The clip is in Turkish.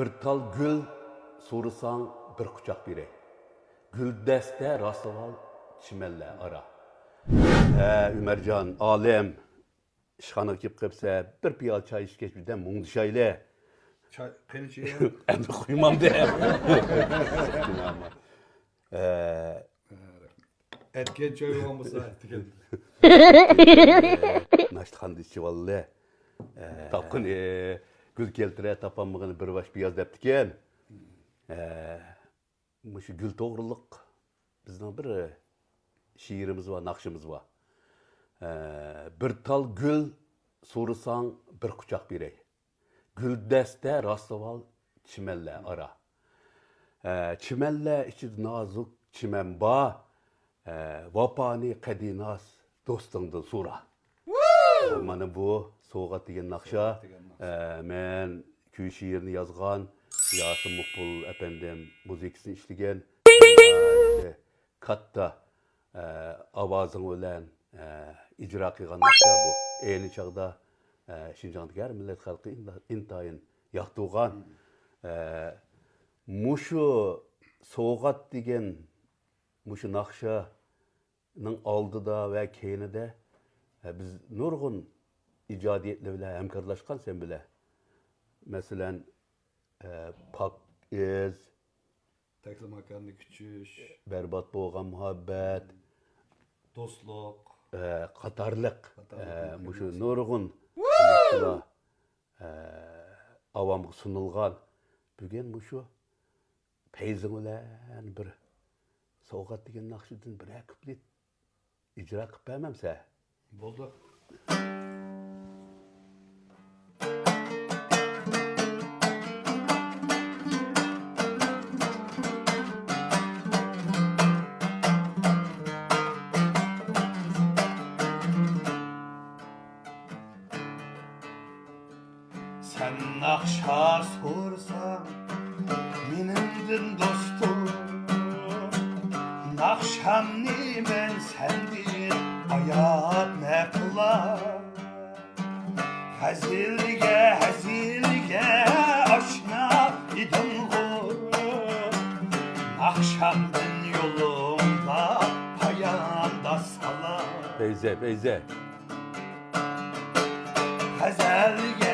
Bir tal gül so'rasang bir quchoq beray. Guldasta rostval chimalla ara. Umarjon, olim ishxonaga kelib qolsa, bir piyola choy ichgach birdan mung'ishayli. Çay, qenichi. Endi qo'ymam de. Etken çay olmasa etken. Naştxanda ichib oldi. Topqin gul keltire topolmag'ini bir bosh piyoz debdikan. Shu gul to'g'riliq bizning bir she'rimiz var, naqshimiz var. Bir tal gül so'rasang bir quchoq beray. Guldasta rostval chimalla ara. Chimalla ichida nozik chiman bor. Vapani qadinas do'stingdan so'ra. Mana bu so'g'at degan naqsha. Men kuy she'rini yozgan, Yasin Muqbul efendim muzikasini ishlagan. Katta ovozing bilan ijro qilgan naqsha bu. Ayni chog'da Şinjan'daki her millet halkı intayin yaktuğan. Muşu soğugat degen muşu nakşanın aldıda ve keynide biz nurgun icadiyetler bile hemkarlaşkan sen bile. Mesela Pak iz, Tekli makarna küçüş, berbat boğan muhabbet, dostluk, Qatarlık, Qatarlık, muşu nurgun avamga sunulgan bugun mushu peyzing bilan bir so'g'at degan naqshidan bir kuplet ijro qilib bermamsa buldu. Sen nakşa sorsan menimdin dostum, nakşamni men sendin hayat ne kılar. Hazilge aşna idim gur, nakşamdin yolumda payanda salar. Beyze Hazilge